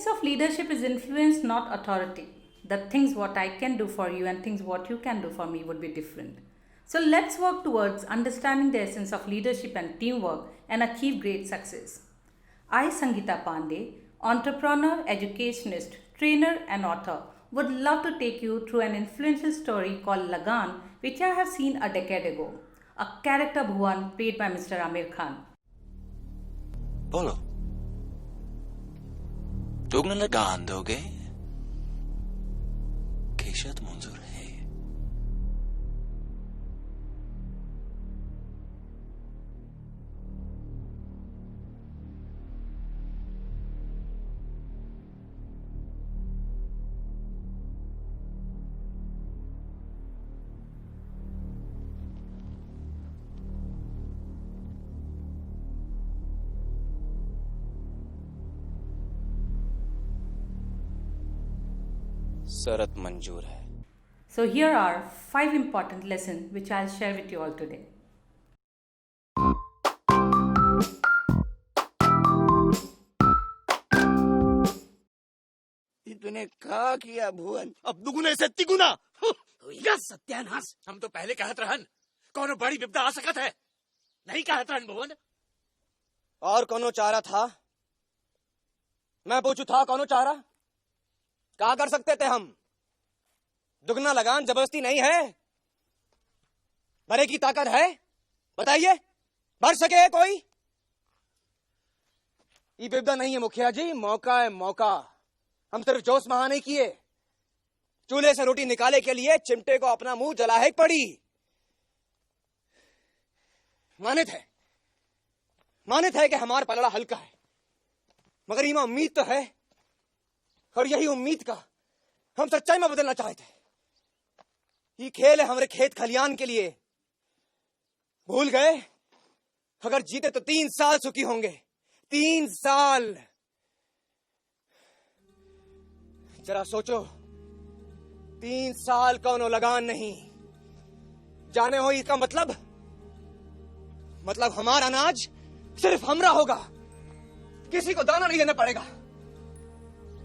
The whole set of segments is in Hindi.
essence of leadership is influence, not authority. The things what I can do for you and things what you can do for me would be different. So let's work towards understanding the essence of leadership and teamwork and achieve great success. I, Sangeeta Pandey, entrepreneur, educationist, trainer, and author, would love to take you through an influential story called Lagan, which I have seen a decade ago. A character Bhuvan played by Mr. Amir Khan. बोलो दुगना लगान दोगे केशत मंजूर है शरत मंजूर है So here are 5 important lessons which I'll share with you all today. तूने क्या किया भुवन? अब दुगुने से तिगुना होइगा सत्यानाश। हम तो पहले कहत रहन कोनो बड़ी विपदा आ सकत है, नहीं कहत रहन भुवन। और कोनो चारा था? मैं पूछू था कोनो चारा? क्या कर सकते थे हम? दुगना लगान जबरदस्ती नहीं है, भरे की ताकत है। बताइए, भर सके कोई? ये विपदा नहीं है मुखिया जी, मौका है मौका। हम सिर्फ जोश महा नहीं किए, चूल्हे से रोटी निकाले के लिए चिमटे को अपना मुंह जलाहे पड़ी। मानित है कि हमारा पलड़ा हल्का है, मगर इमा उम्मीद तो है, और यही उम्मीद का हम सच्चाई में बदलना चाहते हैं। ये खेल है हमारे खेत खलियान के लिए। भूल गए? अगर जीते तो 3 साल सुखी होंगे। 3 साल। जरा सोचो, 3 साल कौनो लगान नहीं। जाने हो इसका मतलब हमारा अनाज सिर्फ हमरा होगा, किसी को दाना नहीं देना पड़ेगा।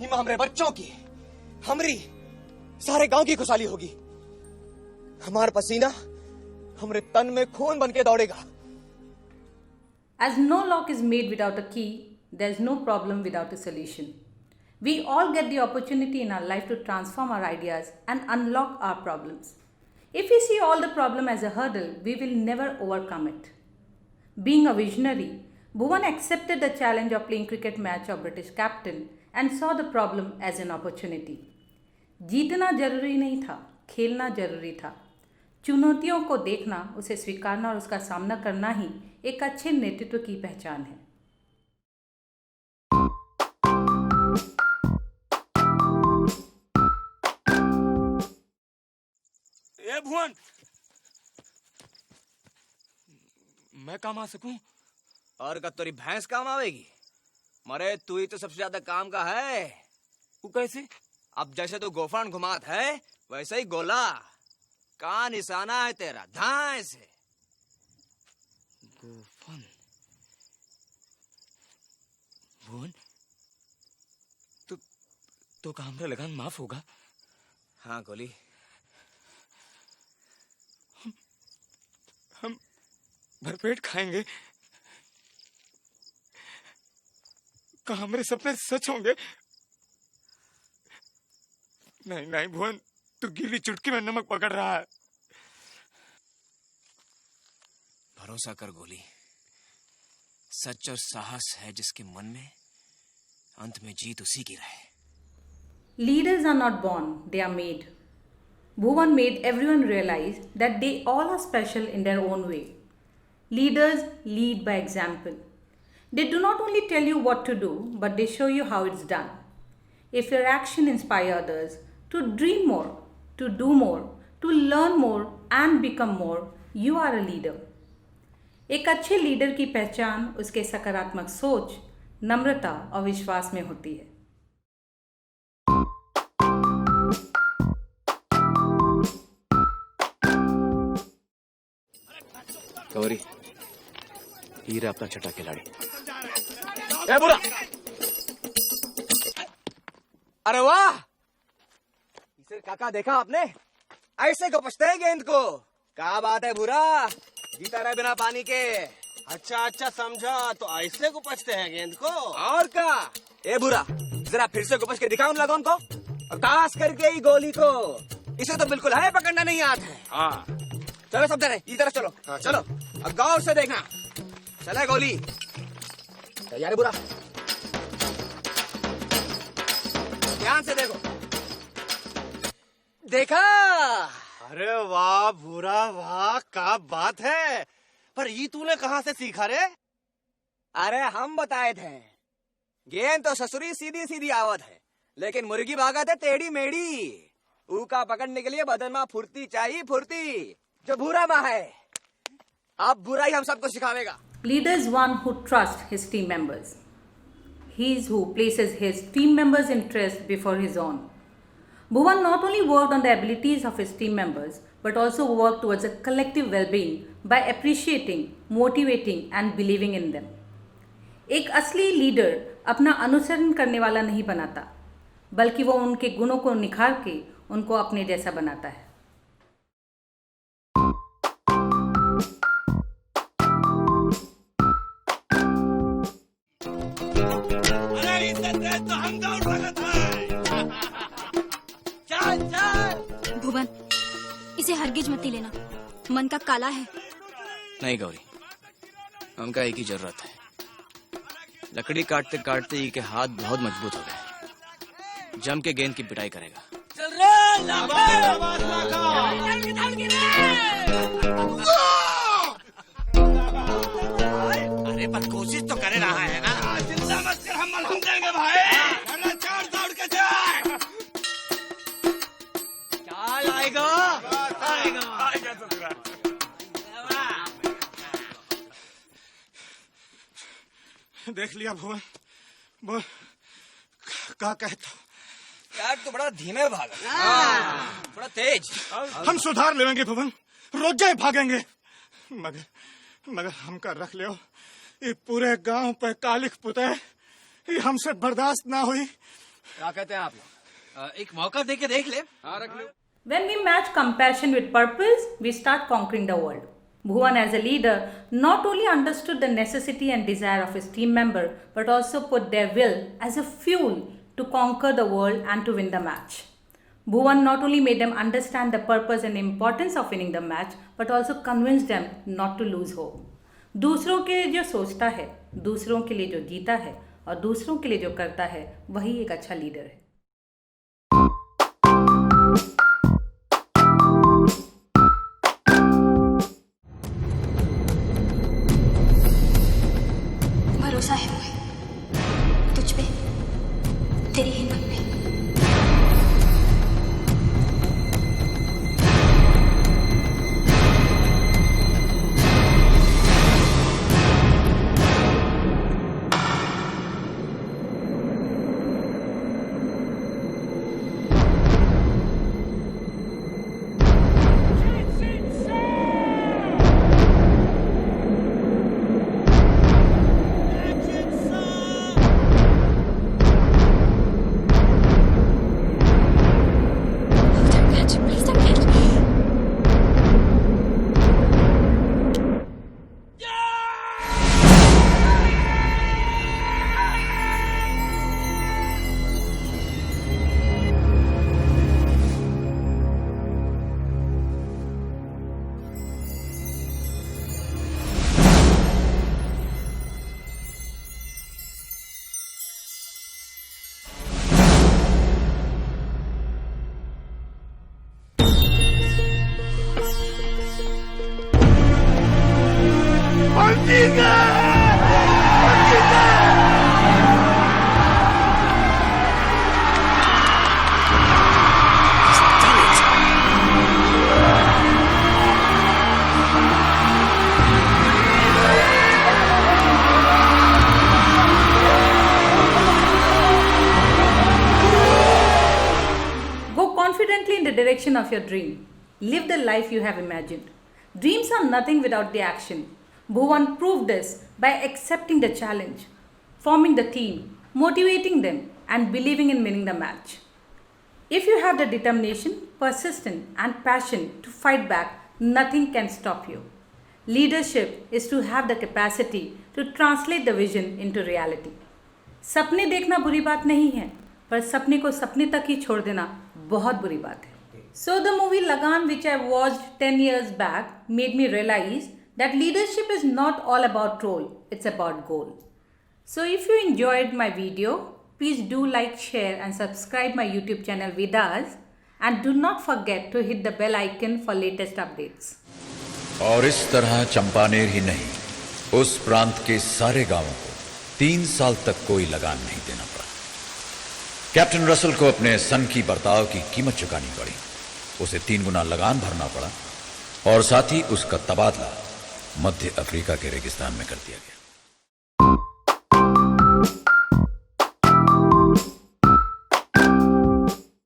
हिमा हमारे बच्चों की, हमरी, सारे गांव की खुशहाली होगी। हमारा पसीना हमारे तन में खून बन के दौड़ेगा। As no lock is made without a key, there is no problem without a solution. We all get the opportunity in our life to transform our ideas and unlock our problems. If we see all the problem as a hurdle, we will never overcome it. Being a visionary, Bhuvan accepted the challenge of playing cricket match of British captain and saw the problem as an opportunity. जीतना जरूरी नहीं था, खेलना जरूरी था। चुनौतियों को देखना, उसे स्वीकारना और उसका सामना करना ही एक अच्छे नेतृत्व की पहचान है। ए भुवन, मैं काम आ सकूं? और का तेरी भैंस काम आवेगी? मरे तू ही तो सबसे ज्यादा काम का है। वो कैसे? अब जैसे तू गोफान घुमात है, वैसे ही गोला का निशाना है तेरा, धाए से। गोफन। भुवन, तो का हमरा लगान माफ होगा? हाँ गोली। हम भरपेट खाएंगे। का हमारे सपने सच होंगे? नहीं भुवन, तू गिरी चुटकी में नमक पकड़ रहा है। भरोसा कर गोली, सच और साहस है जिसके मन में, अंत में जीत उसी की रहे। Leaders are not born, they are made. Bhuvan made everyone realize that they all are special in their own way. Leaders lead by example. They do not only tell you what to do, but they show you how it's done. If your action inspires others to dream more, to do more, to learn more and become more, you are a leader. एक अच्छे लीडर की पहचान उसके सकारात्मक सोच, नम्रता और विश्वास में होती है। गौरी, हीरा अपना छठा खिलाड़ी। ए बुरा, अरे वाह, इसे काका देखा आपने? ऐसे गपचते हैं गेंद को। क्या बात है बुरा, जीता रहे बिना पानी के। अच्छा समझा, तो ऐसे को पचते हैं गेंद को। और क्या? ए बुरा, जरा फिर से गपच के दिखाओ उन लगन को, और खास करके ही गोली को। इसे तो बिल्कुल है पकड़ना नहीं आता है। हाँ चलो सब जने इधर चलो। हाँ, चलो अब गौर से देखना। चले गोली, तैयार है बुरा? ध्यान से देखो। देखा? अरे वाह बुरा वाह, क्या बात है। पर ये तूने कहाँ से सीखा रे? अरे हम बताए थे। गेंद तो ससुरी सीधी सीधी आवत है, लेकिन मुर्गी भागत है टेढ़ी मेढ़ी। ऊका पकड़ने के लिए बदन में फुर्ती चाहिए, फुर्ती जो भूरा माँ है। अब बुरा ही हम सबको सिखावेगा। Leader is one who trusts his team members. He is who places his team members' interest before his own. Bhuvan not only worked on the abilities of his team members, but also worked towards a collective well-being by appreciating, motivating and believing in them. एक असली लीडर अपना अनुसरण करने वाला नहीं बनाता, बल्कि वो उनके गुणों को निखार के उनको अपने जैसा बनाता है। अरे इज्जत दे तो हम दौड़ रहे थे। चल चल। भुवन, इसे हरगिज मत लेना, मन का काला है। नहीं गौरी, हमका एक ही जरूरत है। लकड़ी काटते काटते ये के हाथ बहुत मजबूत हो गए। जम के गेंद की पिटाई करेगा। चल रे अरे पर कोशिश तो करे रहा है ना। चिंता मत कर, हम मलहम देंगे भाई। चार दौड़ के जाए। क्या आएगा? आएगा तो फिर। देख लिया भुवन, बोल क्या कहता। यार तो बड़ा धीमे भागा, थोड़ा तेज। हम सुधार लेंगे भुवन, रोजे भागेंगे। मगर हमका रख लियो, ये पूरे गांव पे कालिक पुते, ये हमसे बर्दाश्त ना हुई। क्या कहते हैं आप लोग? एक मौका दे के देख ले। हाँ रख लो। When we match compassion with purpose, we start conquering the world. Bhuvan as a leader not only understood the necessity and desire of his team member, but also put their will as a fuel to conquer the world and to win the match. Bhuvan not only made them understand the purpose and importance of winning the match, but also convinced them not to lose hope. दूसरों के लिए जो सोचता है, दूसरों के लिए जो जीता है और दूसरों के लिए जो करता है, वही एक अच्छा लीडर है। भरोसा है तुझ पे, तेरी हिम्मत पे। direction of your dream. Live the life you have imagined. Dreams are nothing without the action. Bhuvan proved this by accepting the challenge, forming the team, motivating them, and believing in winning the match. If you have the determination, persistence, and passion to fight back, nothing can stop you. Leadership is to have the capacity to translate the vision into reality. सपने देखना बुरी बात नहीं है, पर सपने को सपने तक ही छोड़ देना बहुत बुरी बात है. So the movie Lagan, which I watched 10 years back, made me realize that leadership is not all about role, it's about goal. So if you enjoyed my video, please do like, share and subscribe my YouTube channel Vedas, and do not forget to hit the bell icon for latest updates. और इस तरह चंपानेर ही नहीं, उस प्रांत के सारे गांवों को 3 साल तक कोई लगान नहीं देना पड़ा. कैप्टन रसल को अपने सन की बर्ताव की कीमत चुकानी पड़ी. उसे 3 गुना लगान भरना पड़ा और साथ ही उसका तबादला मध्य अफ्रीका के रेगिस्तान में कर दिया गया.